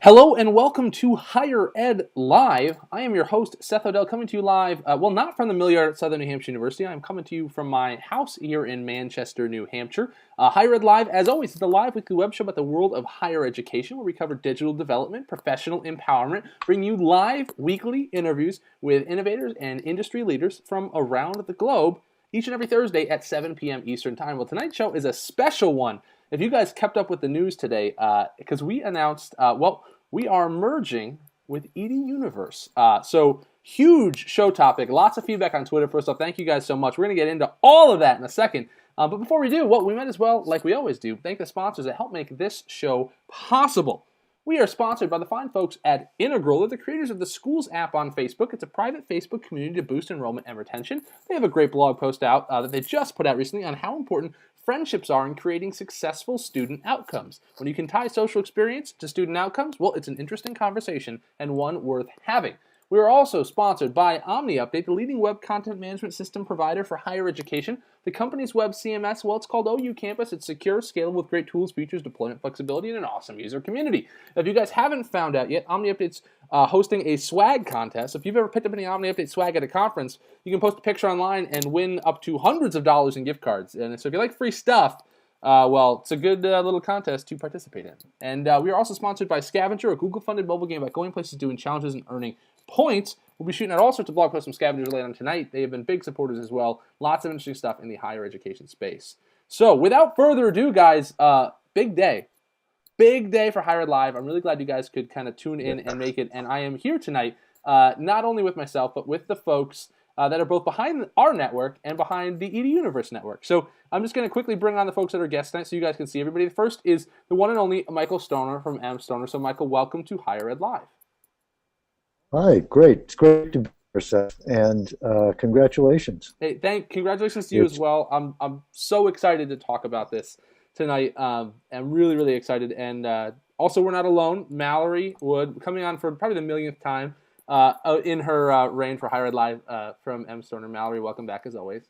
Hello and welcome to Higher Ed Live. I am your host, Seth Odell, coming to you live, not from the Milliard at Southern New Hampshire University. I'm coming to you from my house here in Manchester, New Hampshire. Higher Ed Live, as always, is the live weekly web show about the world of higher education, where we cover digital development, professional empowerment, bring you live weekly interviews with innovators and industry leaders from around the globe each and every Thursday at 7 p.m. Eastern Time. Well, tonight's show is a special one. If you guys kept up with the news today, because we announced, we are merging with EDUniverse. So huge show topic, lots of feedback on Twitter. First off, thank you guys so much. We're going to get into all of that in a second. But before we do, we might as well, like we always do, thank the sponsors that help make this show possible. We are sponsored by the fine folks at Integral. They're the creators of the Schools app on Facebook. It's a private Facebook community to boost enrollment and retention. They have a great blog post out that they just put out recently on how important friendships are in creating successful student outcomes. When you can tie social experience to student outcomes, well, it's an interesting conversation and one worth having. We are also sponsored by OmniUpdate, the leading web content management system provider for higher education. The company's web CMS, well, it's called OU Campus. It's secure, scalable with great tools, features, deployment flexibility, and an awesome user community. If you guys haven't found out yet, OmniUpdate's hosting a swag contest. If you've ever picked up any OmniUpdate swag at a conference, you can post a picture online and win up to hundreds of dollars in gift cards. And so if you like free stuff, it's a good little contest to participate in. And we are also sponsored by Scavenger, a Google-funded mobile game about going places, doing challenges, and earning points. We'll be shooting out all sorts of blog posts from Scavenger later on tonight. They have been big supporters as well. Lots of interesting stuff in the higher education space. So without further ado, guys, big day. Big day for Higher Ed Live. I'm really glad you guys could kind of tune in and make it. And I am here tonight, not only with myself, but with the folks that are both behind our network and behind the EDUniverse network. So I'm just going to quickly bring on the folks that are guests tonight so you guys can see everybody. The first is the one and only Michael Stoner from mStoner. So Michael, welcome to Higher Ed Live. Hi, great. It's great to be here, Seth, and congratulations. Hey, congratulations to you as well. I'm so excited to talk about this tonight. I'm really, really excited. And also, we're not alone. Mallory Wood, coming on for probably the millionth time in her reign for Higher Ed Live from mStoner. Mallory, welcome back as always.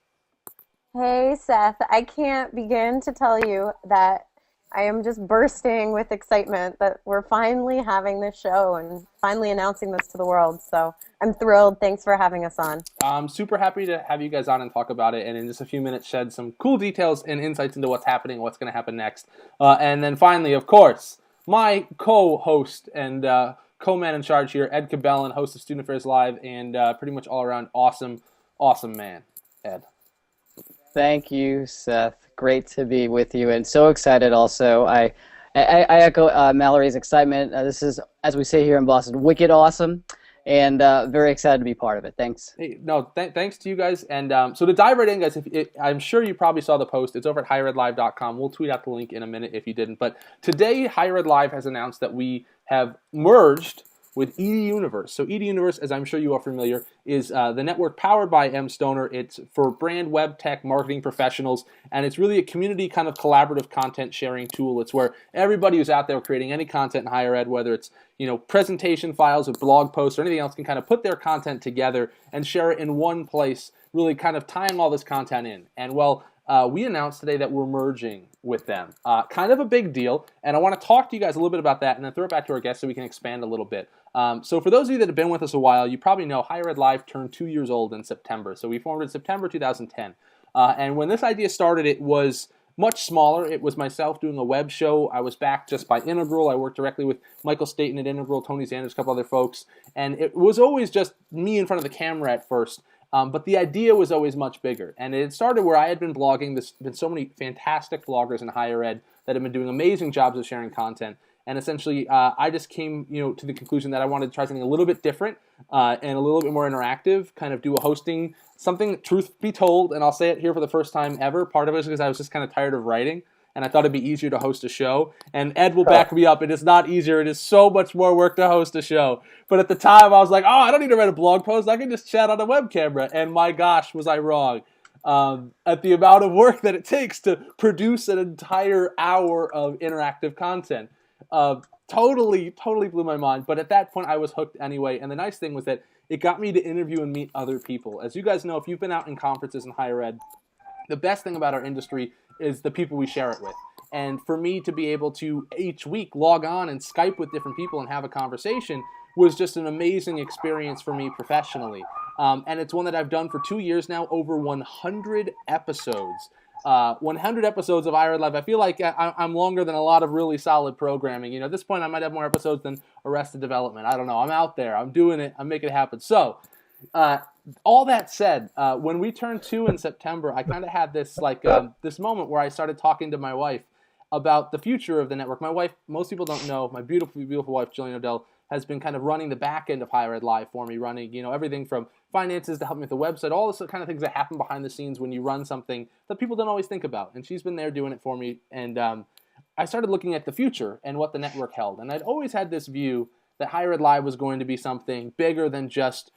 Hey, Seth. I can't begin to tell you that I am just bursting with excitement that we're finally having this show and finally announcing this to the world. So I'm thrilled. Thanks for having us on. I'm super happy to have you guys on and talk about it, and in just a few minutes shed some cool details and insights into what's happening, what's going to happen next. And then finally, of course, my co-host and co-man in charge here, Ed Cabellon, host of Student Affairs Live, and pretty much all-around awesome man, Ed. Thank you, Seth. Great to be with you, and so excited also. I echo Mallory's excitement. This is, as we say here in Boston, wicked awesome, and very excited to be part of it. Thanks. Hey, thanks to you guys. And so to dive right in, guys, I'm sure you probably saw the post. It's over at higheredlive.com. We'll tweet out the link in a minute if you didn't. But today, Higher Ed Live has announced that we have merged with EDUniverse. So EDUniverse, as I'm sure you are familiar, is the network powered by mStoner. It's for brand web tech marketing professionals, and it's really a community kind of collaborative content sharing tool. It's where everybody who's out there creating any content in higher ed, whether it's presentation files or blog posts or anything else, can kind of put their content together and share it in one place, really kind of tying all this content in. And we announced today that we're merging with them. Kind of a big deal, and I want to talk to you guys a little bit about that and then throw it back to our guests so we can expand a little bit. So for those of you that have been with us a while, you probably know Higher Ed Live turned 2 years old in September. So we formed in September 2010. And when this idea started, it was much smaller. It was myself doing a web show. I was backed just by Integral. I worked directly with Michael Staten at Integral, Tony Sanders, a couple other folks. And it was always just me in front of the camera at first. But the idea was always much bigger. And it started where I had been blogging. There's been so many fantastic bloggers in higher ed that have been doing amazing jobs of sharing content. And essentially, I just came to the conclusion that I wanted to try something a little bit different and a little bit more interactive, kind of do a hosting, something, truth be told, and I'll say it here for the first time ever. Part of it is because I was just kind of tired of writing, and I thought it'd be easier to host a show. And Ed will back me up. It is not easier. It is so much more work to host a show. But at the time, I was like, I don't need to write a blog post. I can just chat on a web camera. And my gosh, was I wrong. At the amount of work that it takes to produce an entire hour of interactive content. Totally blew my mind. But at that point, I was hooked anyway. And the nice thing was that it got me to interview and meet other people. As you guys know, if you've been out in conferences in higher ed, the best thing about our industry is the people we share it with. And for me to be able to each week log on and Skype with different people and have a conversation was just an amazing experience for me professionally. And it's one that I've done for 2 years now, over 100 episodes. 100 episodes of iRead Live. I feel like I'm longer than a lot of really solid programming. At this point, I might have more episodes than Arrested Development. I don't know. I'm out there. I'm doing it. I'm making it happen. So, all that said, when we turned 2 in September, I kind of had this this moment where I started talking to my wife about the future of the network. My wife, most people don't know, my beautiful, beautiful wife, Jillian Odell, has been kind of running the back end of Higher Ed Live for me, running, everything from finances to help me with the website, all this kind of things that happen behind the scenes when you run something that people don't always think about. And she's been there doing it for me. And I started looking at the future and what the network held. And I'd always had this view that Higher Ed Live was going to be something bigger than just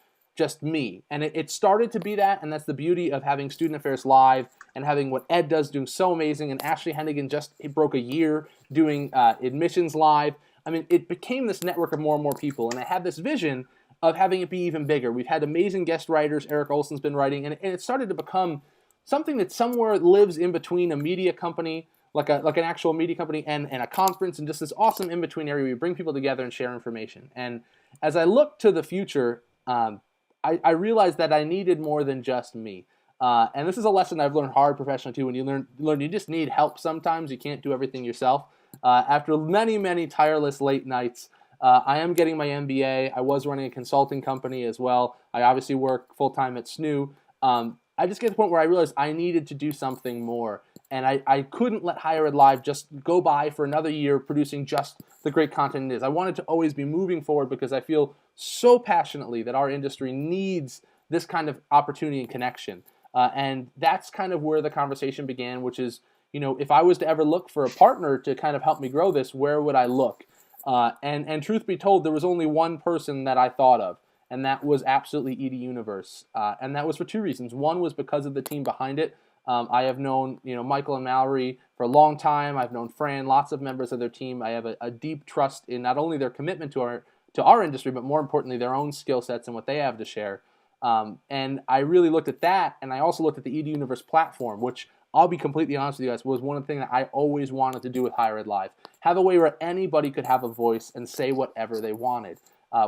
me. And it started to be that, and that's the beauty of having Student Affairs Live and having what Ed does doing so amazing. And Ashley Hennigan he broke a year doing Admissions Live. I mean, it became this network of more and more people, and I had this vision of having it be even bigger. We've had amazing guest writers. Eric Olson's been writing, and it started to become something that somewhere lives in between a media company, like an actual media company, and a conference, and just this awesome in-between area where you bring people together and share information. And as I look to the future, I realized that I needed more than just me. And this is a lesson I've learned hard professionally too. When you learn you just need help sometimes. You can't do everything yourself. After many, many tireless late nights, I am getting my MBA. I was running a consulting company as well. I obviously work full-time at SNU. I just get to the point where I realized I needed to do something more. And I couldn't let Higher Ed Live just go by for another year producing just the great content it is. I wanted to always be moving forward because I feel so passionately that our industry needs this kind of opportunity and connection. And that's kind of where the conversation began, which is, if I was to ever look for a partner to kind of help me grow this, where would I look? And truth be told, there was only one person that I thought of, and that was absolutely EDUniverse. And that was for 2 reasons. One was because of the team behind it. I have known, Michael and Mallory for a long time. I've known Fran, lots of members of their team. I have a deep trust in not only their commitment to our industry, but more importantly, their own skill sets and what they have to share. And I really looked at that, and I also looked at the EDUniverse platform, which I'll be completely honest with you guys, was one of the things that I always wanted to do with Higher Ed Live. Have a way where anybody could have a voice and say whatever they wanted.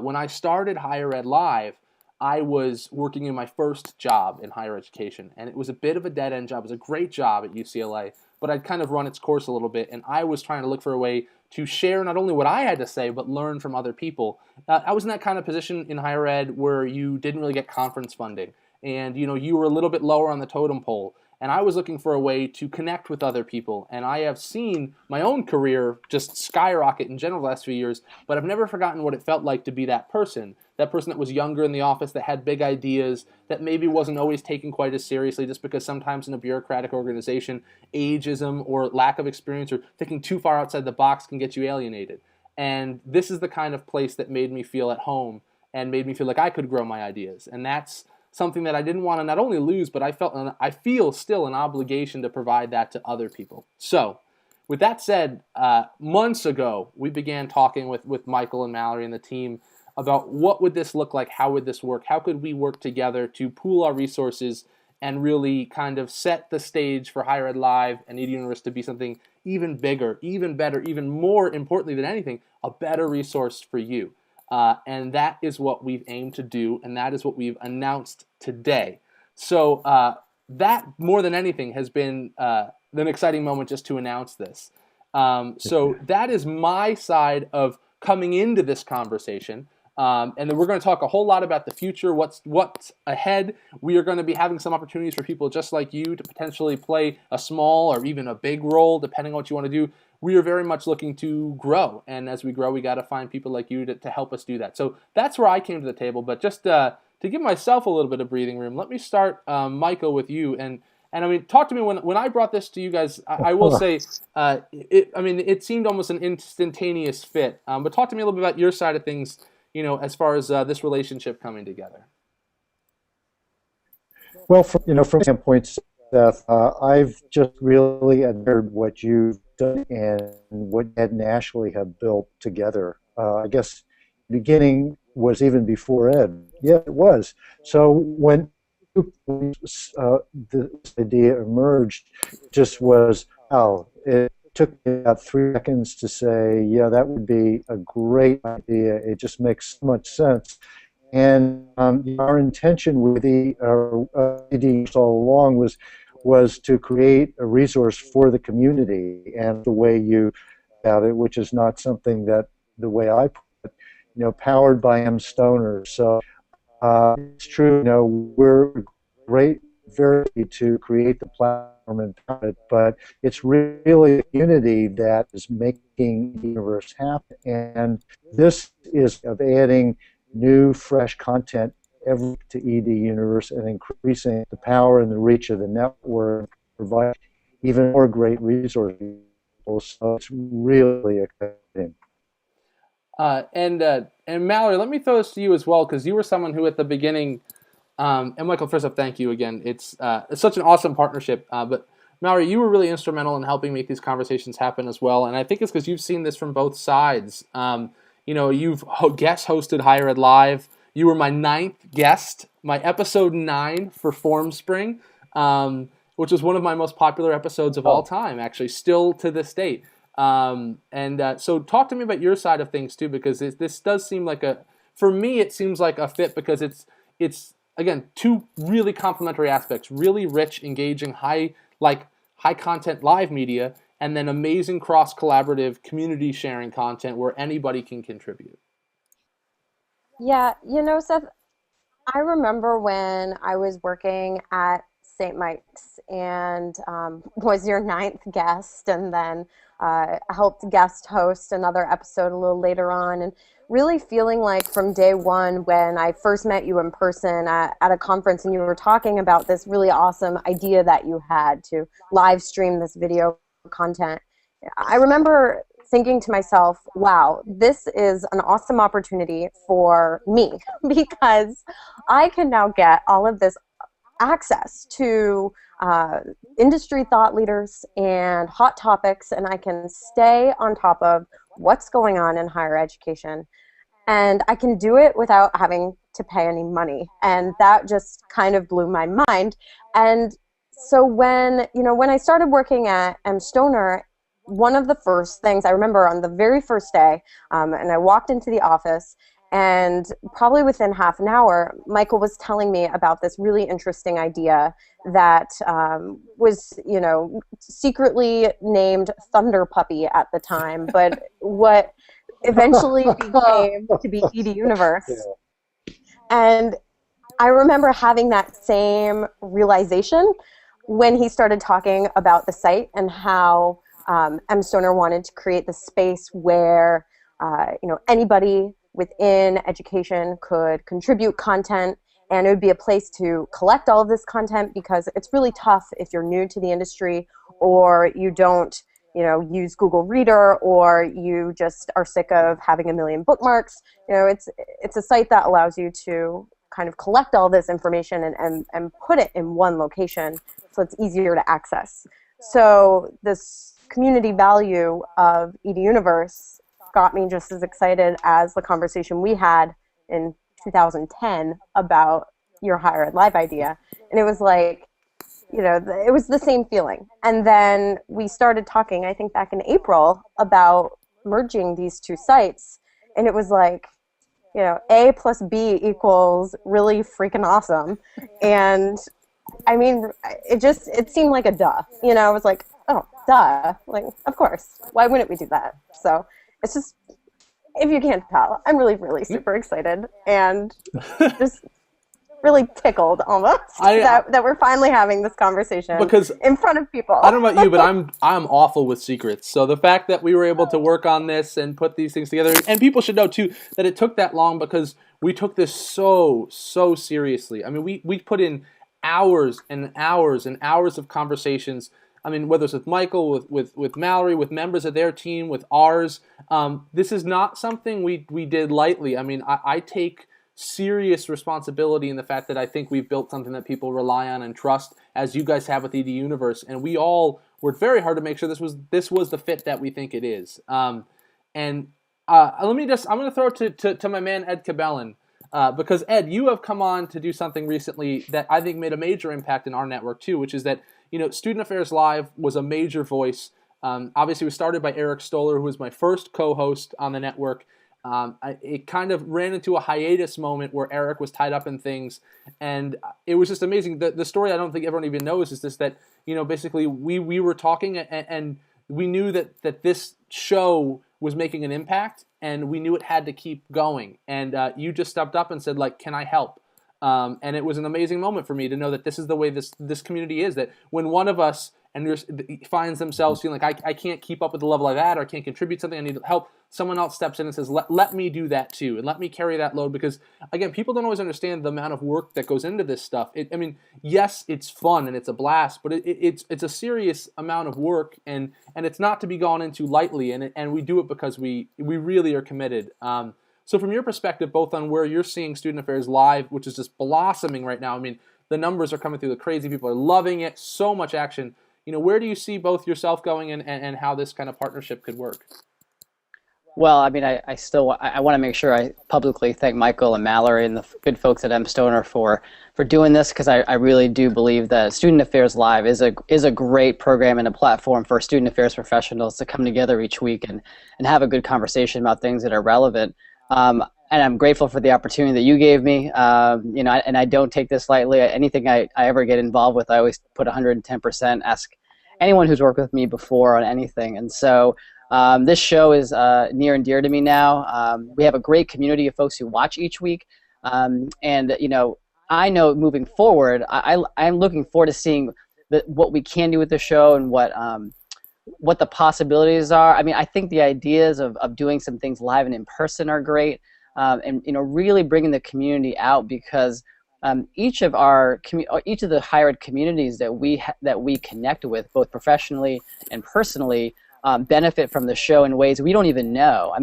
When I started Higher Ed Live, I was working in my first job in higher education, and it was a bit of a dead-end job. It was a great job at UCLA, but I'd kind of run its course a little bit, and I was trying to look for a way to share not only what I had to say, but learn from other people. I was in that kind of position in higher ed where you didn't really get conference funding, and you were a little bit lower on the totem pole. And I was looking for a way to connect with other people. And I have seen my own career just skyrocket in general the last few years, but I've never forgotten what it felt like to be that person that was younger in the office, that had big ideas, that maybe wasn't always taken quite as seriously, just because sometimes in a bureaucratic organization, ageism or lack of experience or thinking too far outside the box can get you alienated. And this is the kind of place that made me feel at home and made me feel like I could grow my ideas. And that's something that I didn't want to not only lose, but I feel still an obligation to provide that to other people. So, with that said, months ago, we began talking with Michael and Mallory and the team about what would this look like, how would this work, how could we work together to pool our resources and really kind of set the stage for Higher Ed Live and EDUniverse to be something even bigger, even better, even more importantly than anything, a better resource for you. And that is what we've aimed to do, and that is what we've announced today. So that, more than anything, has been an exciting moment just to announce this. So that is my side of coming into this conversation. And then we're going to talk a whole lot about the future, what's ahead. We are going to be having some opportunities for people just like you to potentially play a small or even a big role, depending on what you want to do. We are very much looking to grow, and as we grow, we got to find people like you to help us do that. So that's where I came to the table. But just to give myself a little bit of breathing room, let me start, Michael, with you. And I mean, talk to me when I brought this to you guys. I will say, it seemed almost an instantaneous fit. But talk to me a little bit about your side of things, as far as this relationship coming together. Well, from standpoint, Seth, I've just really admired what you've done and what Ed and Ashley have built together. I guess the beginning was even before Ed. Yeah, it was. So when this idea emerged, just was, it took me about 3 seconds to say, yeah, that would be a great idea. It just makes so much sense. And our intention with the ED all along was to create a resource for the community, and the way you have it, which is not something that the way I put it, powered by mStoner. So it's true, we're great very to create the platform and power it, but it's really the community that is making the universe happen. And this is of adding new, fresh content every to EDUniverse and increasing the power and the reach of the network, provide even more great resources. So it's really exciting. And Mallory, let me throw this to you as well, because you were someone who at the beginning, and Michael, first off, thank you again. It's such an awesome partnership. But Mallory, you were really instrumental in helping make these conversations happen as well. And I think it's because you've seen this from both sides. You've guest hosted Higher Ed Live. You were my 9th guest, my episode 9 for Form Spring, which was one of my most popular episodes of all time, actually, still to this date. So talk to me about your side of things too, because this does seem like for me, it seems like a fit, because it's again, 2 really complementary aspects: really rich, engaging, high content live media, and then amazing cross-collaborative community sharing content where anybody can contribute. Yeah, Seth, I remember when I was working at St. Mike's and was your 9th guest, and then helped guest host another episode a little later on, and really feeling like from day one when I first met you in person at a conference, and you were talking about this really awesome idea that you had to live stream this video content. I remember thinking to myself, wow, this is an awesome opportunity for me, because I can now get all of this access to industry thought leaders and hot topics, and I can stay on top of what's going on in higher education. And I can do it without having to pay any money. And that just kind of blew my mind. And so when I started working at mStoner, one of the first things I remember on the very first day, and I walked into the office, and probably within half an hour, Michael was telling me about this really interesting idea that was, secretly named Thunder Puppy at the time, but what eventually became to be EDUniverse. Yeah. And I remember having that same realization when he started talking about the site and how mStoner wanted to create the space where anybody within education could contribute content, and it would be a place to collect all of this content, because it's really tough if you're new to the industry, or you don't use Google Reader, or you just are sick of having a million bookmarks. It's a site that allows you to kind of collect all this information and put it in one location, so it's easier to access. So this community value of EDUniverse got me just as excited as the conversation we had in 2010 about your Higher Ed Live idea. And it was like, it was the same feeling. And then we started talking, I think back in April, about merging these 2 sites. And it was like, A plus B equals really freaking awesome. And I mean, it seemed like a duh. I was like, oh, duh. Like, of course. Why wouldn't we do that? So it's just, if you can't tell, I'm really, really super excited and just really tickled almost that we're finally having this conversation because in front of people. I don't know about you, but I'm awful with secrets. So the fact that we were able to work on this and put these things together, and people should know too that it took that long because we took this so seriously. I mean, we put in hours and hours and hours of conversations. I mean, whether it's with Michael, with Mallory, with members of their team, with ours, this is not something we did lightly. I mean, I take serious responsibility in the fact that I think we've built something that people rely on and trust, as you guys have with EDUniverse, and we all worked very hard to make sure this was the fit that we think it is. I'm going to throw it to my man Ed Cabellon. Because Ed, you have come on to do something recently that I think made a major impact in our network too, which is that Student Affairs Live was a major voice Obviously, it was started by Eric Stoller, who was my first co-host on the network. It kind of ran into a hiatus moment where Eric was tied up in things, and it was just amazing. The story I don't think everyone even knows is this, that basically we were talking, and we knew that this show was making an impact, and we knew it had to keep going. And you just stepped up and said, like, can I help? And it was an amazing moment for me to know that this is the way this community is, that when one of us finds themselves feeling like I can't keep up with the level I've at, or I can't contribute something, I need help, someone else steps in and says, let me do that too, and let me carry that load. Because again, people don't always understand the amount of work that goes into this stuff. Yes, it's fun and it's a blast, but it's a serious amount of work, and it's not to be gone into lightly, and we do it because we really are committed. So from your perspective, both on where you're seeing Student Affairs Live, which is just blossoming right now, the numbers are coming through the crazy, people are loving it, so much action. Where do you see both yourself going and how this kind of partnership could work? Well, I want to make sure I publicly thank Michael and Mallory and the good folks at mStoner for doing this, because I really do believe that Student Affairs Live is a great program and a platform for student affairs professionals to come together each week and have a good conversation about things that are relevant. And I'm grateful for the opportunity that you gave me. And I don't take this lightly. Anything I ever get involved with, I always put 110%. Ask anyone who's worked with me before on anything. And so this show is near and dear to me now. We have a great community of folks who watch each week. I know moving forward, I'm looking forward to seeing what we can do with the show and what the possibilities are. I think the ideas of doing some things live and in person are great, and really bringing the community out, because each of the higher ed communities that we connect with, both professionally and personally, benefit from the show in ways we don't even know.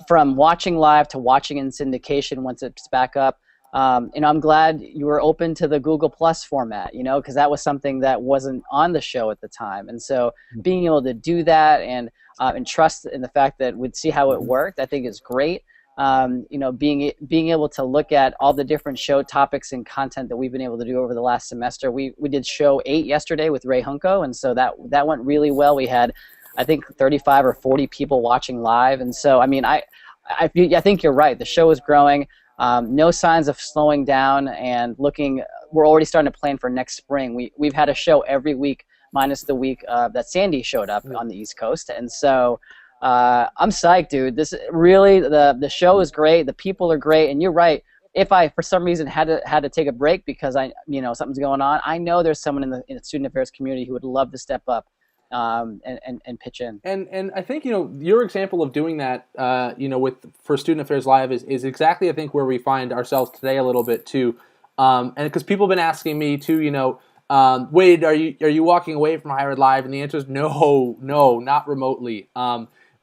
From watching live to watching in syndication once it's back up. I'm glad you were open to the Google Plus format, because that was something that wasn't on the show at the time. And so being able to do that and trust in the fact that we'd see how it worked, I think is great. Being able to look at all the different show topics and content that we've been able to do over the last semester. We did show 8 yesterday with Ray Hunko, and so that went really well. We had, I think, 35 or 40 people watching live. And so, I think you're right. The show is growing. No signs of slowing down, and we're already starting to plan for next spring. We've had a show every week, minus the week that Sandy showed up on the East Coast. And so I'm psyched, dude. This really, the show is great. The people are great. And you're right. If I, for some reason, had to take a break because something's going on, I know there's someone in the student affairs community who would love to step up and pitch in. And I think your example of doing that for Student Affairs Live is exactly, I think, where we find ourselves today a little bit too, and because people have been asking me too, Wade, are you walking away from Higher Ed Live? And the answer is no, not remotely.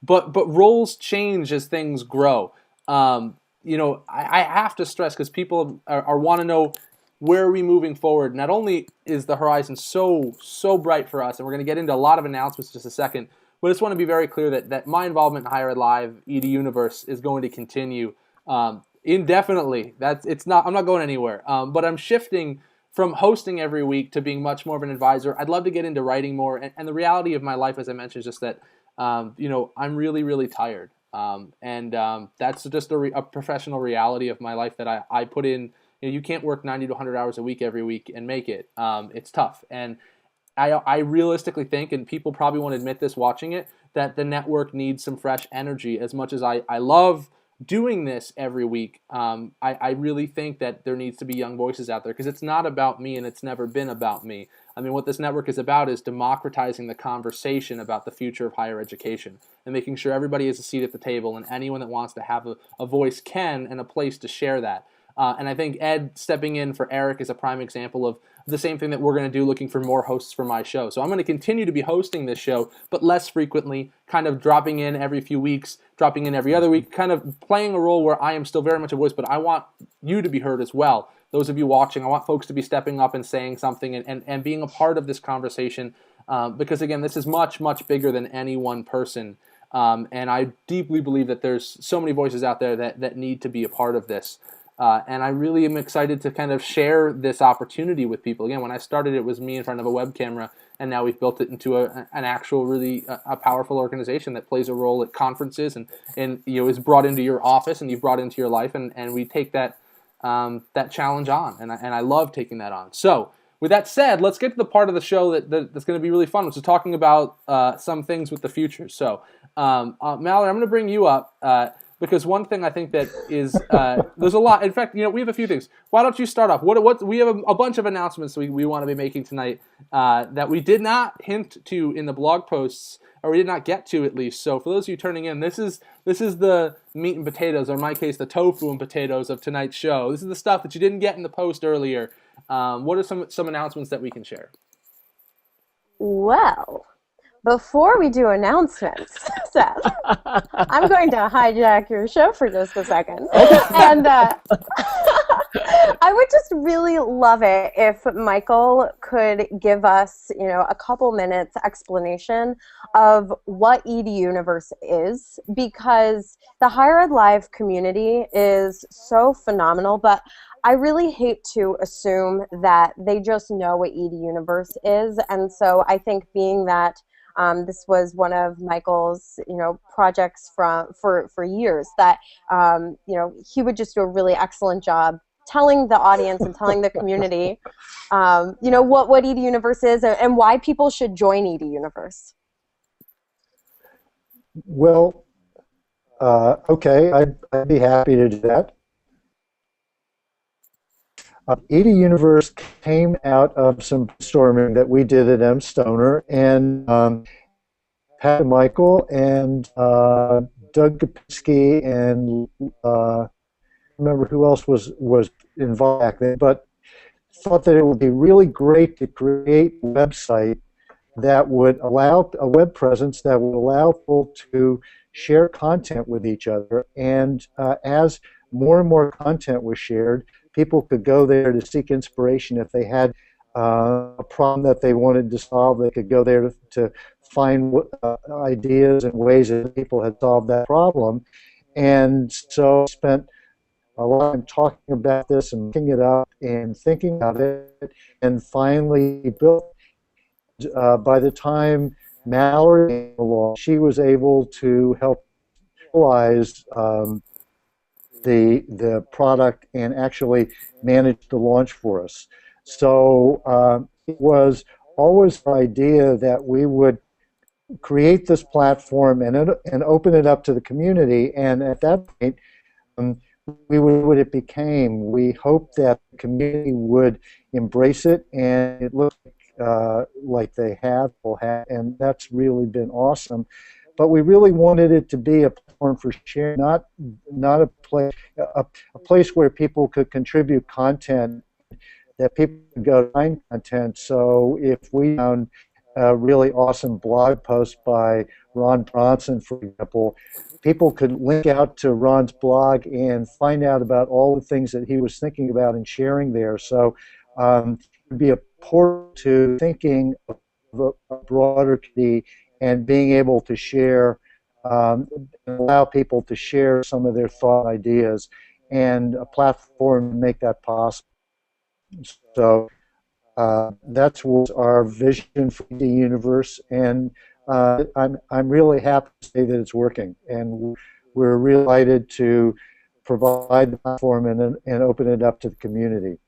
But roles change as things grow. I have to stress, because people are want to know, where are we moving forward? Not only is the horizon so bright for us, and we're going to get into a lot of announcements in just a second, but I just want to be very clear that my involvement in Higher Ed Live, EDUniverse, is going to continue indefinitely. I'm not going anywhere. But I'm shifting from hosting every week to being much more of an advisor. I'd love to get into writing more, and the reality of my life, as I mentioned, is just that I'm really, really tired, and that's just a professional reality of my life that I put in. You can't work 90 to 100 hours a week every week and make it. It's tough. And I realistically think, and people probably won't admit this watching it, that the network needs some fresh energy. As much as I love doing this every week, I really think that there needs to be young voices out there, because it's not about me, and it's never been about me. What this network is about is democratizing the conversation about the future of higher education and making sure everybody has a seat at the table, and anyone that wants to have a voice can, and a place to share that. And I think Ed stepping in for Eric is a prime example of the same thing that we're going to do, looking for more hosts for my show. So I'm going to continue to be hosting this show, but less frequently, kind of dropping in every few weeks, dropping in every other week, kind of playing a role where I am still very much a voice, but I want you to be heard as well. Those of you watching, I want folks to be stepping up and saying something and being a part of this conversation, because, again, this is much, much bigger than any one person. And I deeply believe that there's so many voices out there that need to be a part of this. And I really am excited to kind of share this opportunity with people. Again, when I started, it was me in front of a web camera, and now we've built it into an actual, really a powerful organization that plays a role at conferences and is brought into your office and you've brought into your life, and we take that challenge on, and I love taking that on. So, with that said, let's get to the part of the show that's going to be really fun, which is talking about some things with the future. So, Mallory, I'm going to bring you up because one thing I think that is there's a lot. In fact, we have a few things. Why don't you start off? What we have a bunch of announcements we want to be making tonight that we did not hint to in the blog posts, or we did not get to at least. So for those of you turning in, this is the meat and potatoes, or in my case, the tofu and potatoes of tonight's show. This is the stuff that you didn't get in the post earlier. What are some announcements that we can share? Well, before we do announcements, Seth, I'm going to hijack your show for just a second. And I would just really love it if Michael could give us, a couple minutes explanation of what EDUniverse is, because the Higher Ed Live community is so phenomenal, but I really hate to assume that they just know what EDUniverse is. And so I think being that this was one of Michael's, projects for years, that, he would just do a really excellent job telling the audience and telling the community, what EDUniverse is and why people should join EDUniverse. Well, okay, I'd be happy to do that. EDUniverse came out of some brainstorming that we did at mStoner, and Pat Michael and Doug Kapinski and remember who else was involved back then, but thought that it would be really great to create a website that would allow a web presence that would allow people to share content with each other, and as more and more content was shared, people could go there to seek inspiration. If they had a problem that they wanted to solve, they could go there to find ideas and ways that people had solved that problem. And so I spent a lot of time talking about this and looking it up and thinking about it, and finally built. By the time Mallory came along, she was able to help realize the product and actually manage the launch for us. So it was always the idea that we would create this platform and open it up to the community, and at that point we would what it became. We hoped that the community would embrace it, and it looked like they have, and that's really been awesome. But we really wanted it to be a platform for sharing, not a place where people could contribute content, that people could go to find content. So if we found a really awesome blog post by Ron Bronson, for example, people could link out to Ron's blog and find out about all the things that he was thinking about and sharing there. So it would be a port to thinking of a broader community and being able to share, allow people to share some of their thought ideas, and a platform to make that possible. So that's what our vision for the universe, and I'm really happy to say that it's working, and we're really delighted to provide the platform and open it up to the community.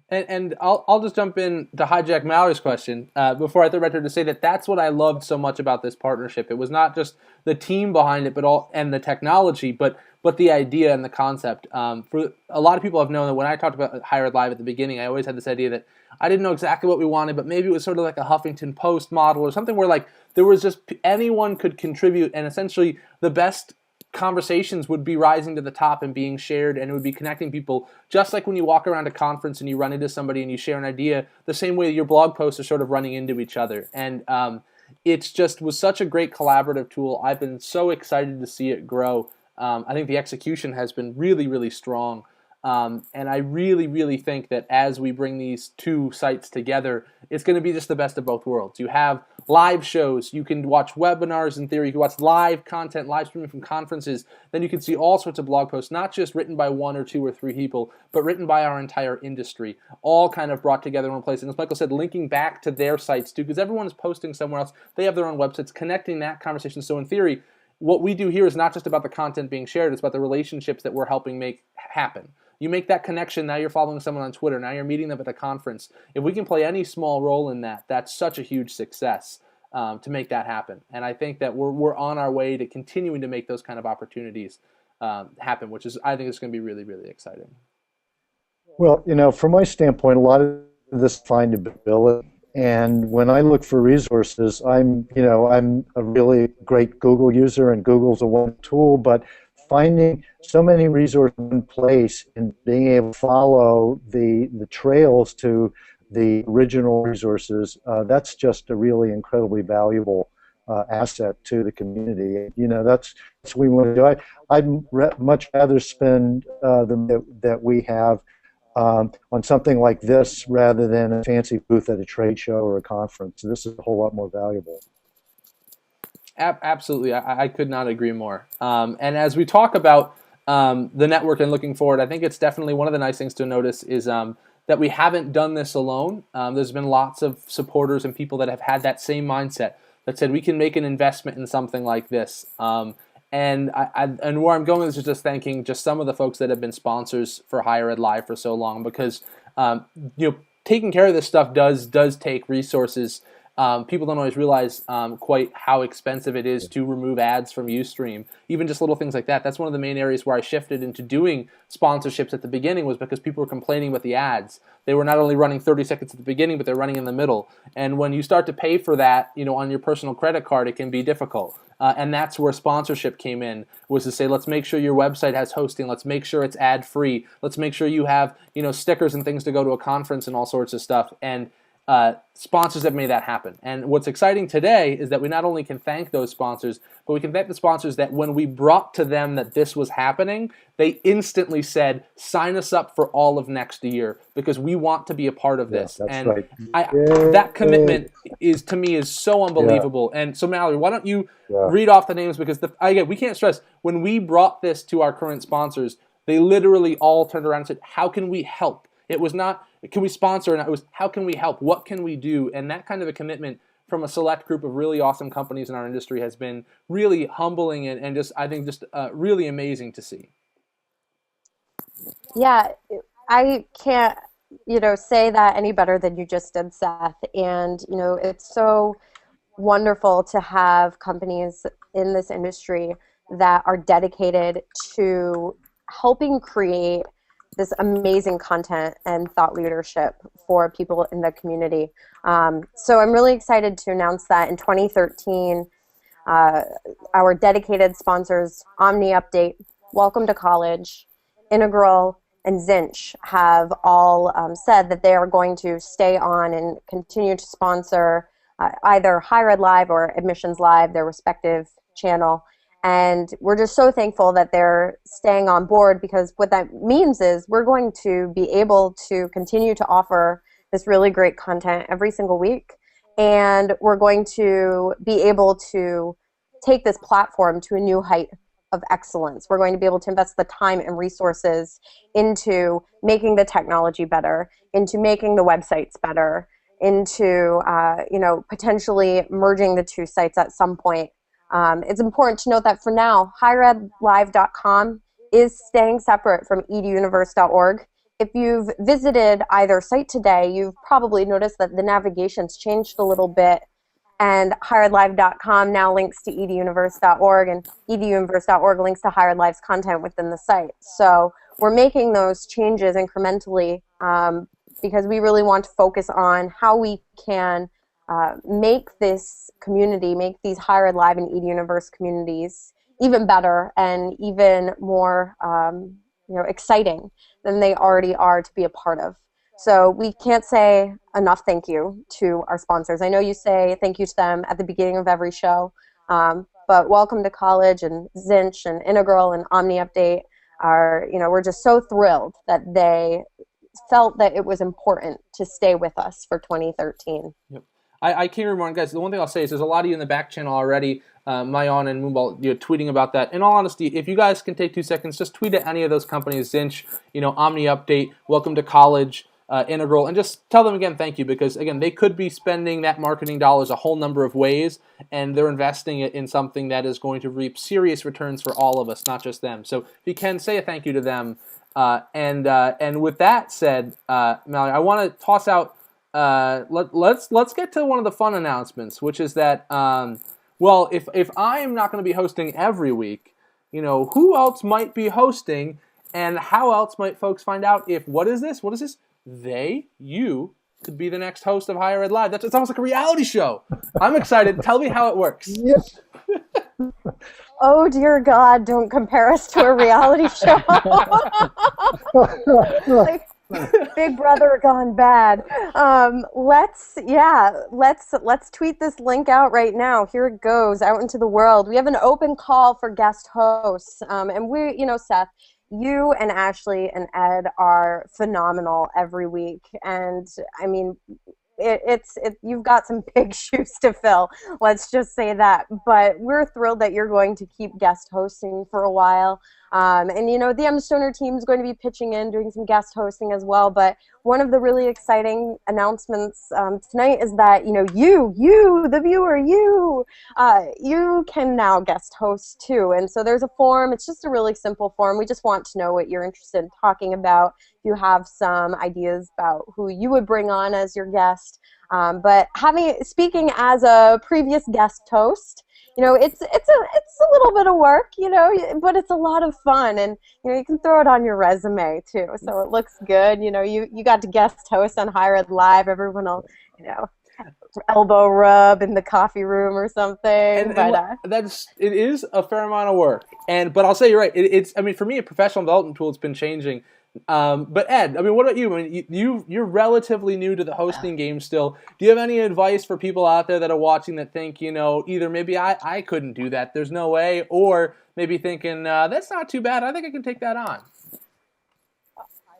And I'll just jump in to hijack Mallory's question before I throw it back to her, to say that that's what I loved so much about this partnership. It was not just the team behind it, and the technology, but the idea and the concept. For a lot of people have known that when I talked about Higher Ed Live at the beginning, I always had this idea that I didn't know exactly what we wanted, but maybe it was sort of like a Huffington Post model or something where like there was just anyone could contribute, and essentially the best conversations would be rising to the top and being shared, and it would be connecting people, just like when you walk around a conference and you run into somebody and you share an idea, the same way your blog posts are sort of running into each other. And it's just was such a great collaborative tool. I've been so excited to see it grow. I think the execution has been really, really strong. And I really, really think that as we bring these two sites together, it's going to be just the best of both worlds. You have live shows. You can watch webinars in theory. You can watch live content, live streaming from conferences. Then you can see all sorts of blog posts, not just written by 1 or 2 or 3 people, but written by our entire industry, all kind of brought together in one place. And as Michael said, linking back to their sites too, because everyone is posting somewhere else. They have their own websites, connecting that conversation. So in theory, what we do here is not just about the content being shared, it's about the relationships that we're helping make happen. You make that connection, now you're following someone on Twitter, now you're meeting them at a conference. If we can play any small role in that, that's such a huge success to make that happen. And I think that we're on our way to continuing to make those kind of opportunities happen, which is, I think it's going to be really, really exciting. Well, from my standpoint, a lot of this findability. And when I look for resources, I'm a really great Google user, and Google's a one tool, but finding so many resources in place and being able to follow the trails to the original resources, that's just a really incredibly valuable asset to the community. That's what we want to do. I'd much rather spend that we have on something like this rather than a fancy booth at a trade show or a conference. This is a whole lot more valuable. Absolutely. I could not agree more. And as we talk about the network and looking forward, I think it's definitely one of the nice things to notice is that we haven't done this alone. There's been lots of supporters and people that have had that same mindset that said we can make an investment in something like this. And where I'm going with this is just thanking just some of the folks that have been sponsors for Higher Ed Live for so long, because taking care of this stuff does take resources. People don't always realize quite how expensive it is to remove ads from Ustream. Even just little things like that. That's one of the main areas where I shifted into doing sponsorships at the beginning, was because people were complaining about the ads. They were not only running 30 seconds at the beginning, but they're running in the middle. And when you start to pay for that, on your personal credit card, it can be difficult. And that's where sponsorship came in, was to say, let's make sure your website has hosting. Let's make sure it's ad-free. Let's make sure you have, stickers and things to go to a conference and all sorts of stuff. And sponsors have made that happen. And what's exciting today is that we not only can thank those sponsors, but we can thank the sponsors that when we brought to them that this was happening, they instantly said, sign us up for all of next year, because we want to be a part of this. That's and right. That commitment to me is so unbelievable. Yeah. And so Mallory, why don't you read off the names, because again, we can't stress, when we brought this to our current sponsors, they literally all turned around and said, how can we help? It was not, can we sponsor? And it was, how can we help? What can we do? And that kind of a commitment from a select group of really awesome companies in our industry has been really humbling and just, I think, just really amazing to see. Yeah, I can't, say that any better than you just did, Seth. And, it's so wonderful to have companies in this industry that are dedicated to helping create this amazing content and thought leadership for people in the community. So I'm really excited to announce that in 2013, our dedicated sponsors, Omni Update, Welcome to College, Integral, and Zinch have all said that they are going to stay on and continue to sponsor either Higher Ed Live or Admissions Live, their respective channel. And we're just so thankful that they're staying on board, because what that means is we're going to be able to continue to offer this really great content every single week. And we're going to be able to take this platform to a new height of excellence. We're going to be able to invest the time and resources into making the technology better, into making the websites better, into potentially merging the two sites at some point. It's important to note that for now, higheredlive.com is staying separate from EDUniverse.org. If you've visited either site today, you've probably noticed that the navigation's changed a little bit, and higheredlive.com now links to EDUniverse.org, and EDUniverse.org links to Higher Ed Live's content within the site. So we're making those changes incrementally because we really want to focus on how we can make this community, make these Higher Ed Live and EDUniverse communities even better and even more exciting than they already are to be a part of. So we can't say enough thank you to our sponsors. I know you say thank you to them at the beginning of every show, but Welcome to College and Zinch and Integral and Omni Update are, we're just so thrilled that they felt that it was important to stay with us for 2013. Yep. I can't remember, guys. The one thing I'll say is there's a lot of you in the back channel already, Mayon and Moonball, tweeting about that. In all honesty, if you guys can take 2 seconds, just tweet at any of those companies, Zinch, Omni Update, Welcome to College, Integral, and just tell them again thank you, because again they could be spending that marketing dollars a whole number of ways, and they're investing it in something that is going to reap serious returns for all of us, not just them. So if you can, say a thank you to them. And with that said, Mallory, I want to toss out. Let's get to one of the fun announcements, which is that if I'm not going to be hosting every week, who else might be hosting, and how else might folks find out if what is this? You could be the next host of Higher Ed Live. It's almost like a reality show. I'm excited. Tell me how it works. Yes. Oh dear God! Don't compare us to a reality show. Like Big Brother gone bad. Let's tweet this link out right now. Here it goes out into the world. We have an open call for guest hosts, and we, Seth, you and Ashley and Ed are phenomenal every week, and I mean, you've got some big shoes to fill. Let's just say that. But we're thrilled that you're going to keep guest hosting for a while. And the mStoner team is going to be pitching in, doing some guest hosting as well. But one of the really exciting announcements tonight is that you, the viewer, you can now guest host too. And so there's a form. It's just a really simple form. We just want to know what you're interested in talking about. If you have some ideas about who you would bring on as your guest. But speaking as a previous guest host, it's a little bit of work, but it's a lot of fun, and you can throw it on your resume too, so it looks good. You got to guest host on Higher Ed Live. Everyone will, elbow rub in the coffee room or something. It is a fair amount of work, but I'll say you're right. It's for me, a professional development tool. It's been changing. But Ed, what about you? You're relatively new to the hosting game still. Do you have any advice for people out there that are watching that think, either maybe I couldn't do that, there's no way, or maybe thinking, that's not too bad, I think I can take that on?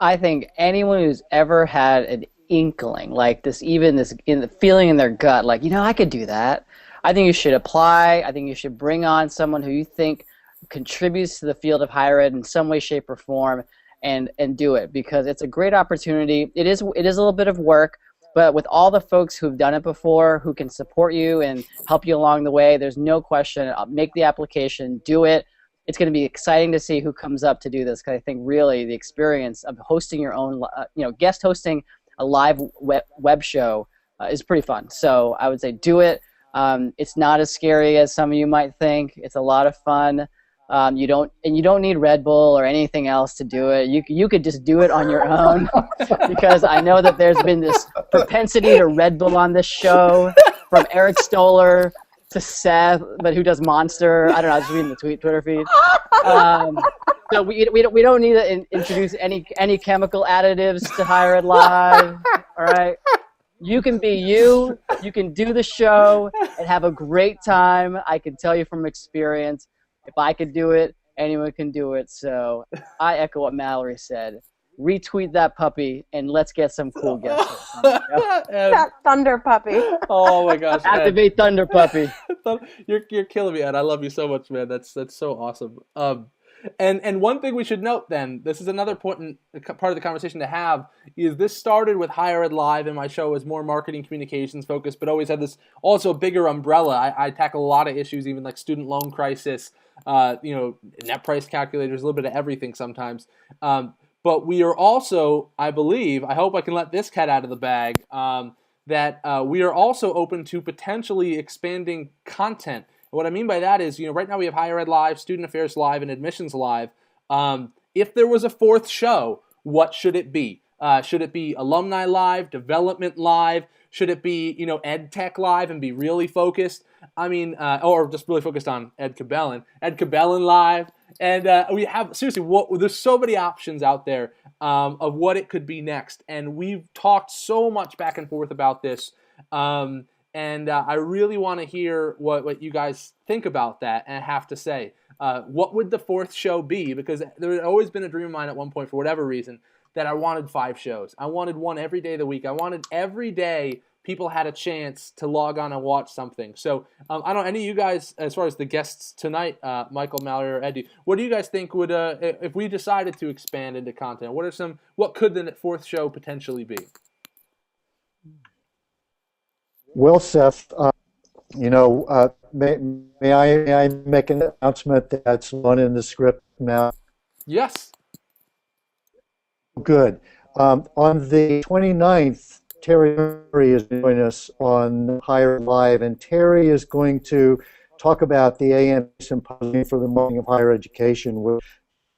I think anyone who's ever had an inkling like this, even this in the feeling in their gut, like, I could do that, I think you should apply. I think you should bring on someone who you think contributes to the field of higher ed in some way, shape, or form, and do it, because it's a great opportunity. It is a little bit of work, but with all the folks who've done it before, who can support you and help you along the way, there's no question. Make the application, do it. It's going to be exciting to see who comes up to do this, because I think really the experience of hosting your own, guest hosting a live web show is pretty fun. So I would say do it. It's not as scary as some of you might think. It's a lot of fun. You don't need Red Bull or anything else to do it. You could just do it on your own, because I know that there's been this propensity to Red Bull on this show, from Eric Stoller to Seth, but who does Monster? I don't know. I was reading the Twitter feed. So we don't need to introduce any chemical additives to Higher Ed Live. All right. You can be you. You can do the show and have a great time. I can tell you from experience. If I could do it, anyone can do it. So I echo what Mallory said. Retweet that puppy, and let's get some cool guests. That Thunder Puppy. Oh my gosh! Activate Ed. Thunder Puppy. You're killing me, Ed. I love you so much, man. That's so awesome. And one thing we should note then, this is another important part of the conversation to have, is this started with Higher Ed Live, and my show is more marketing communications focused, but always had this also bigger umbrella. I tackle a lot of issues, even like student loan crisis, net price calculators, a little bit of everything sometimes. But we are also, I hope I can let this cat out of the bag, that we are also open to potentially expanding content. What I mean by that is, right now we have Higher Ed Live, Student Affairs Live, and Admissions Live. If there was a fourth show, what should it be? Should it be Alumni Live, Development Live? Should it be, Ed Tech Live and be really focused? Or just really focused on Ed Cabellon. Ed Cabellon Live. And we have, seriously, there's so many options out there of what it could be next. And we've talked so much back and forth about this. And I really want to hear what you guys think about that and have to say. What would the fourth show be? Because there had always been a dream of mine at one point, for whatever reason, that I wanted 5 shows. I wanted one every day of the week. I wanted every day people had a chance to log on and watch something. So I don't know, any of you guys, as far as the guests tonight, Michael, Mallory, or Eddie, what do you guys think would, if we decided to expand into content, what could the fourth show potentially be? Well, Seth, may I make an announcement that's on in the script now? Yes. Good. On the 29th, Terry is joining us on Higher Live, and Terry is going to talk about the AM Symposium for the Marketing of Higher Education, which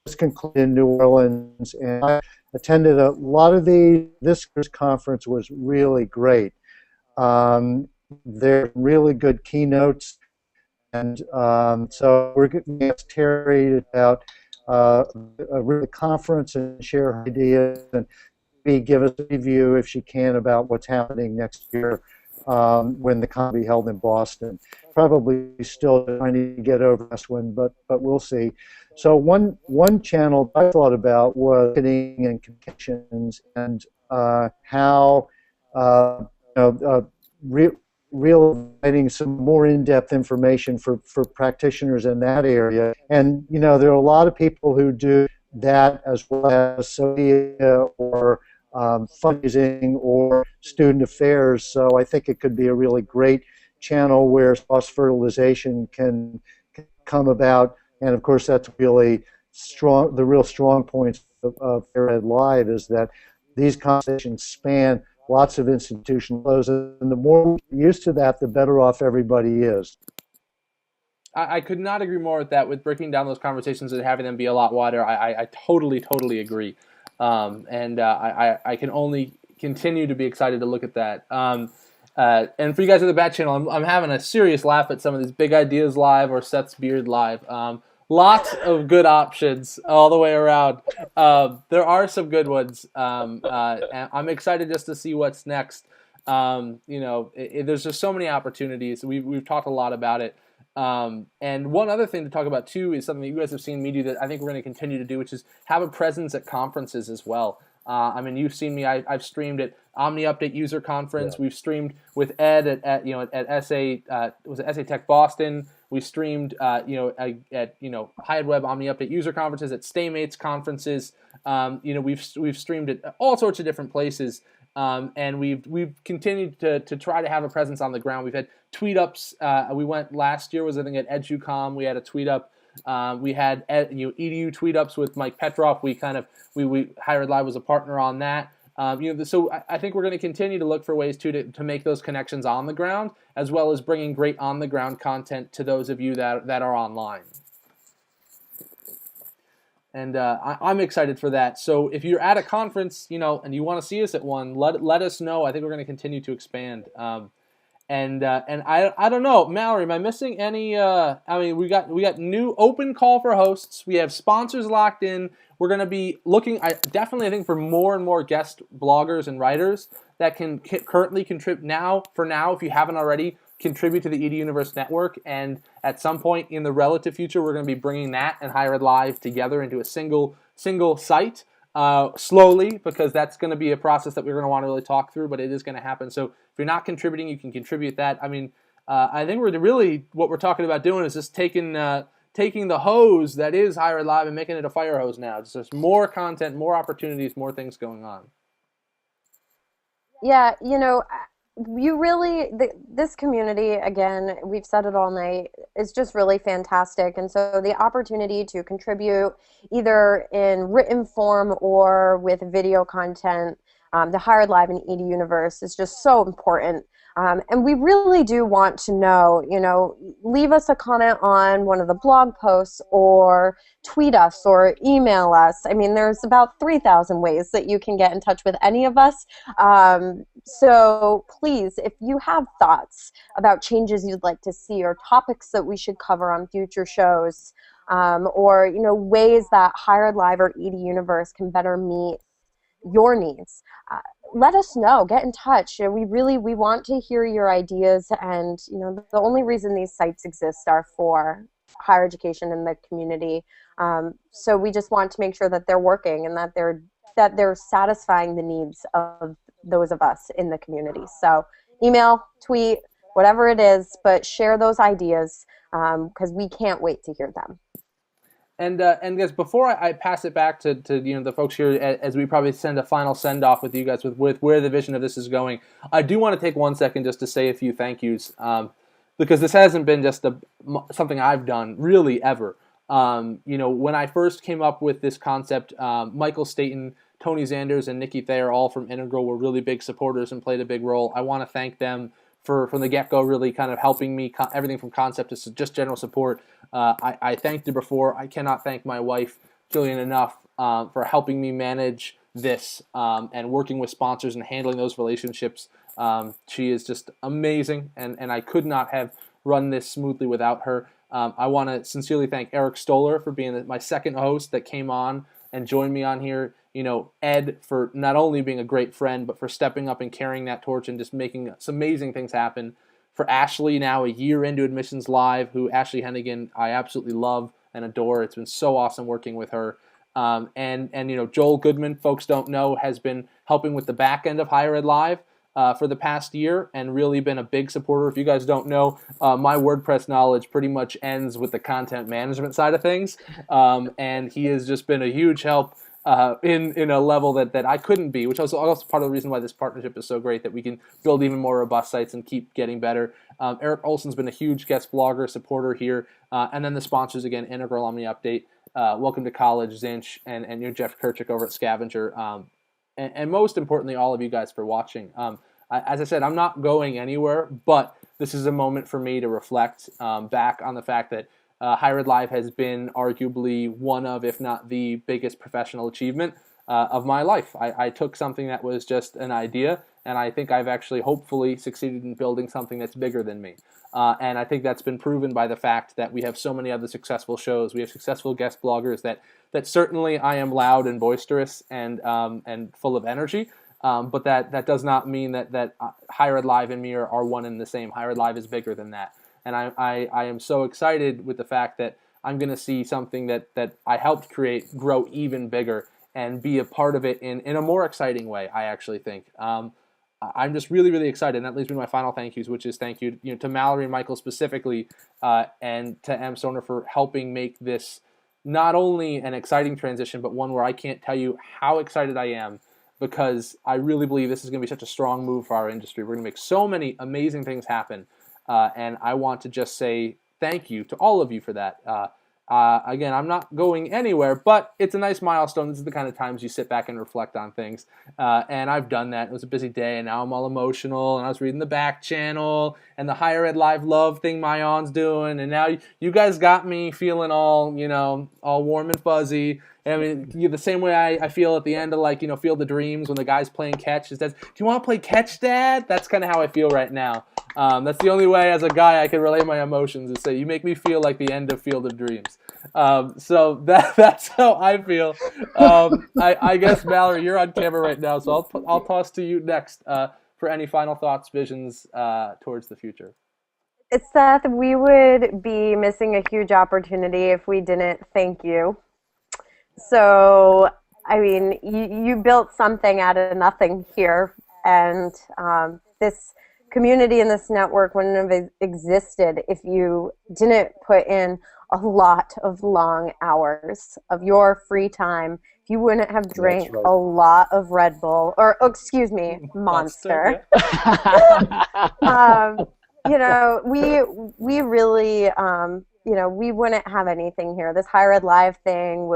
was concluded in New Orleans. And I attended a lot of these. This conference was really great. They're really good keynotes, and so we're going to ask Terry about a really conference and share ideas, and maybe give us a review, if she can, about what's happening next year when the con will be held in Boston. Probably still trying to get over this one, but we'll see. So one channel I thought about was marketing and communications, and how writing some more in-depth information for practitioners in that area. And there are a lot of people who do that, as well as social media or fundraising or student affairs. So I think it could be a really great channel where cross-fertilization can come about. And of course, that's really strong. The real strong points of Ed Live is that these conversations span lots of institutional flows, and the more we're used to that, the better off everybody is. I could not agree more with that, with breaking down those conversations and having them be a lot wider. I totally agree. I can only continue to be excited to look at that. And for you guys at the Bat Channel, I'm having a serious laugh at some of these Big Ideas Live or Seth's Beard Live. Lots of good options all the way around. There are some good ones. And I'm excited just to see what's next. There's just so many opportunities. We've talked a lot about it. And one other thing to talk about too is something that you guys have seen me do that I think we're going to continue to do, which is have a presence at conferences as well. You've seen me. I've streamed at Omni Update User Conference. Yeah. We've streamed with Ed at SA Tech Boston. We streamed at High Ed Web Omni Update User Conferences, at Staymates conferences. We've streamed at all sorts of different places. And we've continued to try to have a presence on the ground. We've had tweet ups. We went last year, I think at EduCom. We had a tweet up. We had EDU tweet ups with Mike Petroff. We Higher Ed Live was a partner on that. So I think we're going to continue to look for ways to make those connections on the ground, as well as bringing great on the ground content to those of you that are online. And I'm excited for that. So if you're at a conference, and you want to see us at one, let us know. I think we're going to continue to expand. And I don't know, Mallory, am I missing any? We got new open call for hosts. We have sponsors locked in. We're going to be looking, I think, for more and more guest bloggers and writers that can currently contribute now. For now, if you haven't already, contribute to the EDUniverse network. And at some point in the relative future, we're going to be bringing that and Higher Ed Live together into a single site. Slowly, because that's going to be a process that we're going to want to really talk through, but it is going to happen. So if you're not contributing, you can contribute that. I think what we're talking about doing is just taking the hose that is Higher Ed Live and making it a fire hose now. Just there's more content, more opportunities, more things going on. Yeah, this community, again, we've said it all night, is just really fantastic. And so the opportunity to contribute either in written form or with video content, the Higher Ed Live and EDUniverse is just so important. And we really do want to know, leave us a comment on one of the blog posts or tweet us or email us. There's about 3,000 ways that you can get in touch with any of us. So please, if you have thoughts about changes you'd like to see or topics that we should cover on future shows, or ways that Higher Ed Live or EDUniverse can better meet your needs, let us know. Get in touch. We want to hear your ideas, and the only reason these sites exist are for higher education in the community. So we just want to make sure that they're working and that they're satisfying the needs of those of us in the community. So email, tweet, whatever it is, but share those ideas because we can't wait to hear them. And guys, before I pass it back to the folks here, as we probably send a final send off with you guys with where the vision of this is going, I do want to take 1 second just to say a few thank yous, because this hasn't been just something I've done really ever. When I first came up with this concept, Michael Staten, Tony Zanders, and Nikki Thayer, all from Integral, were really big supporters and played a big role. I want to thank them from the get-go, really kind of helping me, everything from concept to just general support. I thanked her before. I cannot thank my wife, Jillian, enough for helping me manage this and working with sponsors and handling those relationships. She is just amazing, and I could not have run this smoothly without her. I want to sincerely thank Eric Stoller for being my second host that came on and joined me on here. Ed for not only being a great friend, but for stepping up and carrying that torch and just making some amazing things happen. For Ashley, now a year into Admissions Live, who Ashley Hennigan I absolutely love and adore. It's been so awesome working with her. And Joel Goodman, folks don't know, has been helping with the back end of Higher Ed Live for the past year and really been a big supporter. If you guys don't know, my WordPress knowledge pretty much ends with the content management side of things. And he has just been a huge help in a level that I couldn't be, which was also part of the reason why this partnership is so great, that we can build even more robust sites and keep getting better. Eric Olson's been a huge guest blogger, supporter here. And then the sponsors, again, Integral, Omni Update, Welcome to College, Zinch, and Jeff Kirchick over at Scavenger. And most importantly, all of you guys for watching. As I said, I'm not going anywhere, but this is a moment for me to reflect back on the fact that Higher Ed Live has been arguably one of, if not the biggest professional achievement of my life. I took something that was just an idea, and I think I've actually hopefully succeeded in building something that's bigger than me. And I think that's been proven by the fact that we have so many other successful shows. We have successful guest bloggers that certainly I am loud and boisterous and full of energy. But that does not mean that Higher Ed Live and me are one and the same. Higher Ed Live is bigger than that. And I am so excited with the fact that I'm going to see something that I helped create grow even bigger and be a part of it in a more exciting way, I actually think. I'm just really, really excited. And that leads me to my final thank yous, which is thank you to Mallory and Michael specifically and to mStoner for helping make this not only an exciting transition, but one where I can't tell you how excited I am, because I really believe this is going to be such a strong move for our industry. We're going to make so many amazing things happen. And I want to just say thank you to all of you for that. Again, I'm not going anywhere, but it's a nice milestone. This is the kind of times you sit back and reflect on things. And I've done that. It was a busy day, and now I'm all emotional, and I was reading the back channel, and the Higher Ed Live love thing Mayon's doing, and now you guys got me feeling all warm and fuzzy. I mean, the same way I feel at the end of Field of Dreams when the guy's playing catch. It says, "Do you want to play catch, Dad?" That's kind of how I feel right now. That's the only way as a guy I can relay my emotions, is say you make me feel like the end of Field of Dreams. So that's how I feel. I guess Mallory, you're on camera right now, so I'll toss to you next for any final thoughts, visions towards the future. Seth, we would be missing a huge opportunity if we didn't thank you. So, I mean, you built something out of nothing here, and this community and this network wouldn't have existed if you didn't put in a lot of long hours of your free time. If you wouldn't have drank a lot of Red Bull, or excuse me, Monster. We really, we wouldn't have anything here. This Higher Ed Live thing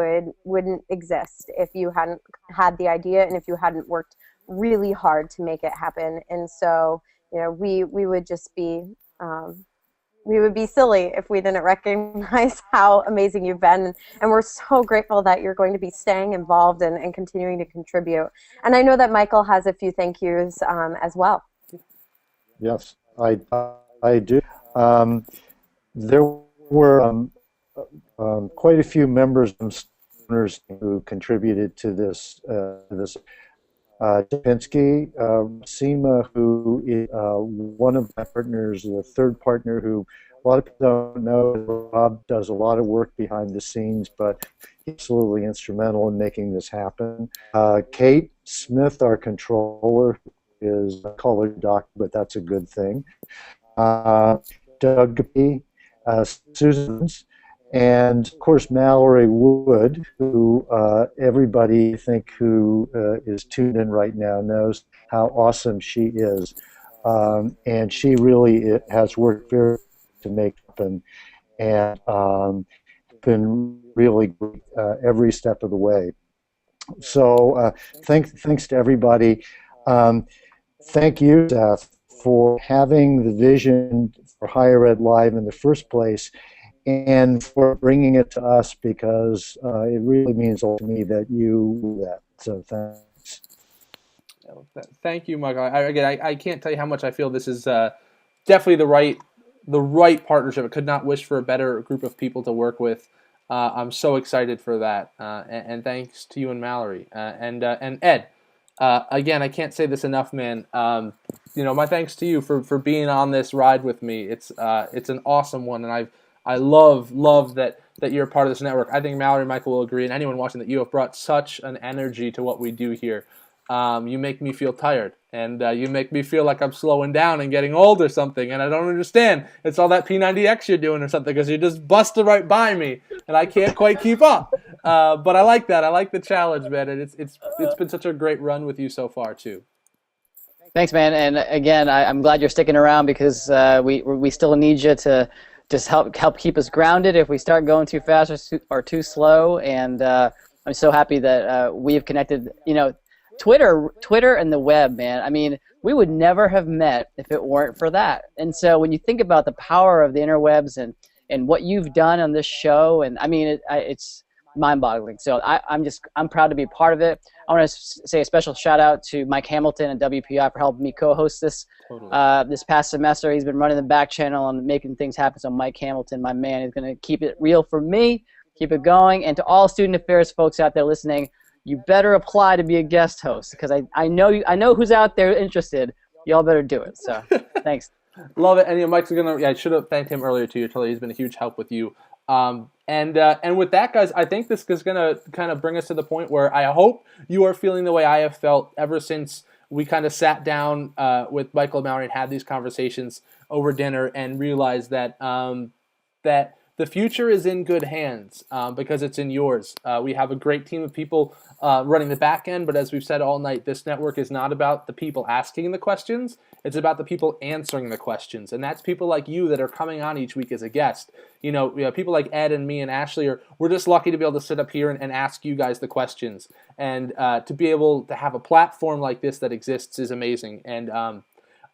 wouldn't exist if you hadn't had the idea and if you hadn't worked really hard to make it happen. And so, we would just be, we would be silly if we didn't recognize how amazing you've been. And we're so grateful that you're going to be staying involved and continuing to contribute. And I know that Michael has a few thank yous as well. Yes, I do. There were quite a few members of stoners who contributed to this. Japinski, Seema, who is one of my partners, the third partner, who a lot of people don't know. Rob does a lot of work behind the scenes, but he's absolutely instrumental in making this happen. Kate Smith, our controller, is a colored doctor, but that's a good thing. Doug P., Susan, and of course Mallory Wood, who everybody I think who is tuned in right now knows how awesome she is, and she really has worked very hard to make it happen, and been really great every step of the way. So thanks to everybody. Thank you, Seth, for having the vision for Higher Ed Live in the first place, and for bringing it to us, because it really means a lot to me that you do that. So thanks. Thank you, Michael. I can't tell you how much I feel this is definitely the right partnership. I could not wish for a better group of people to work with. I'm so excited for that, and thanks to you and Mallory and Ed. Again, I can't say this enough, man. My thanks to you for being on this ride with me. It's an awesome one, and I love that you're a part of this network. I think Mallory and Michael will agree, and anyone watching, that you have brought such an energy to what we do here. You make me feel tired, and you make me feel like I'm slowing down and getting old or something, and I don't understand. It's all that P90X you're doing or something, because you just busted right by me, and I can't quite keep up. But I like that. I like the challenge, man, and it's been such a great run with you so far, too. Thanks, man. And again, I'm glad you're sticking around, because we still need you to just help keep us grounded if we start going too fast or too slow. And I'm so happy that we've connected. Twitter and the web, man. I mean, we would never have met if it weren't for that. And so when you think about the power of the interwebs and what you've done on this show, and I mean, it's mind-boggling. So I'm proud to be part of it. I want to say a special shout out to Mike Hamilton and WPI for helping me co-host this this past semester. He's been running the back channel and making things happen. So Mike Hamilton, my man, is going to keep it real for me, keep it going. And to all student affairs folks out there listening, you better apply to be a guest host, because I know who's out there interested. Y'all better do it. So thanks. Love it. And Mike's I should have thanked him earlier too. He's been a huge help with you. And with that, guys, I think this is going to kind of bring us to the point where I hope you are feeling the way I have felt ever since we kind of sat down with Michael and Mallory and had these conversations over dinner, and realized that that the future is in good hands, because it's in yours. We have a great team of people running the back end, but as we've said all night, this network is not about the people asking the questions. It's about the people answering the questions, and that's people like you that are coming on each week as a guest. People like Ed and me and Ashley we're just lucky to be able to sit up here and ask you guys the questions, and to be able to have a platform like this that exists is amazing. And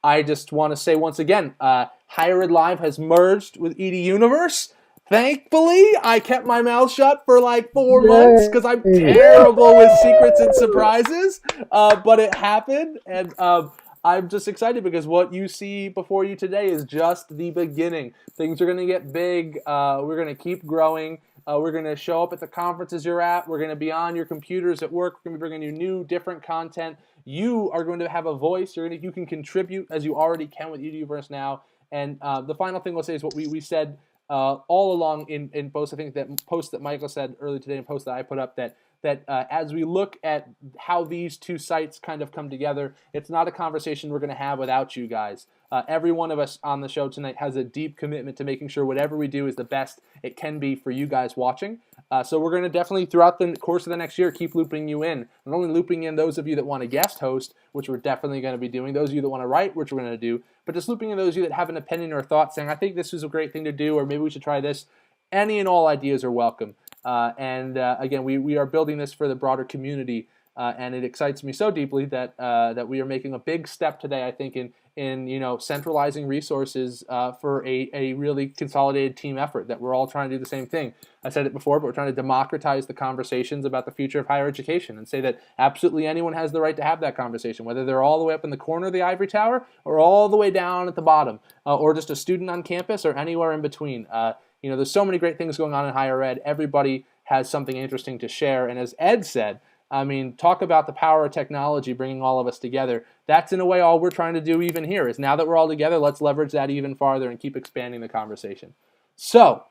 I just want to say once again, Higher Ed Live has merged with EDUniverse. Thankfully, I kept my mouth shut for like 4 months, because I'm terrible with secrets and surprises, but it happened, and I'm just excited, because what you see before you today is just the beginning. Things are going to get big. We're going to keep growing. We're going to show up at the conferences you're at. We're going to be on your computers at work. We're going to be bringing you new, different content. You are going to have a voice. You can contribute, as you already can with EDUverse now. And the final thing we'll say is what we said all along in posts. I think that post that Michael said earlier today and post that I put up, that as we look at how these two sites kind of come together, it's not a conversation we're going to have without you guys. Every one of us on the show tonight has a deep commitment to making sure whatever we do is the best it can be for you guys watching. So we're going to definitely, throughout the course of the next year, keep looping you in. Not only looping in those of you that want to guest host, which we're definitely going to be doing, those of you that want to write, which we're going to do, but just looping in those of you that have an opinion or thought saying, I think this is a great thing to do, or maybe we should try this. Any and all ideas are welcome. Again, we are building this for the broader community, and it excites me so deeply that we are making a big step today, I think, in centralizing resources for a really consolidated team effort, that we're all trying to do the same thing. I said it before, but we're trying to democratize the conversations about the future of higher education, and say that absolutely anyone has the right to have that conversation, whether they're all the way up in the corner of the ivory tower or all the way down at the bottom, or just a student on campus or anywhere in between. There's so many great things going on in higher ed. Everybody has something interesting to share. And as Ed said, I mean, talk about the power of technology bringing all of us together. That's in a way all we're trying to do even here, is now that we're all together, let's leverage that even farther and keep expanding the conversation. So,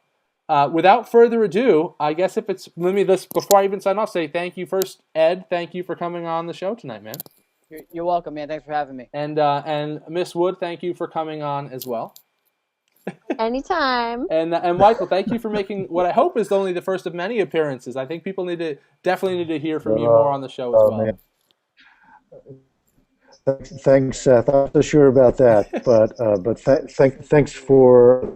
without further ado, I guess before I even sign off, say thank you first, Ed. Thank you for coming on the show tonight, man. You're welcome, man. Thanks for having me. And Miss Wood, thank you for coming on as well. Anytime. And Michael, thank you for making what I hope is only the first of many appearances. I think people definitely need to hear from you more on the show as well. Man. Thanks, Seth. I'm not so sure about that, but thanks for.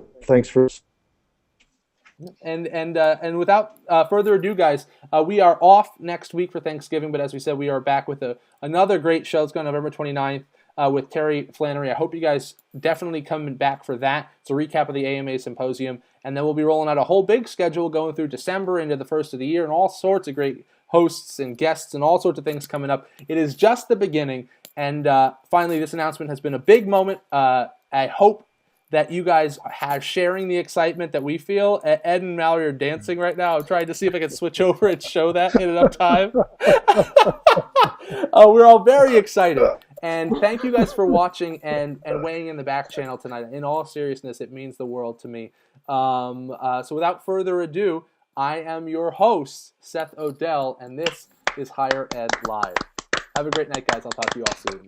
And without further ado, guys, we are off next week for Thanksgiving, but as we said, we are back with another great show. It's going on November 29th with Terry Flannery. I hope you guys definitely come back for that. It's a recap of the AMA Symposium, and then we'll be rolling out a whole big schedule going through December into the first of the year, and all sorts of great hosts and guests and all sorts of things coming up. It is just the beginning. And finally, this announcement has been a big moment. I hope that you guys are sharing the excitement that we feel. Ed and Mallory are dancing right now. I'm trying to see if I can switch over and show that in enough time. We're all very excited. And thank you guys for watching and weighing in the back channel tonight. In all seriousness, it means the world to me. So without further ado, I am your host, Seth Odell, and this is Higher Ed Live. Have a great night, guys. I'll talk to you all soon.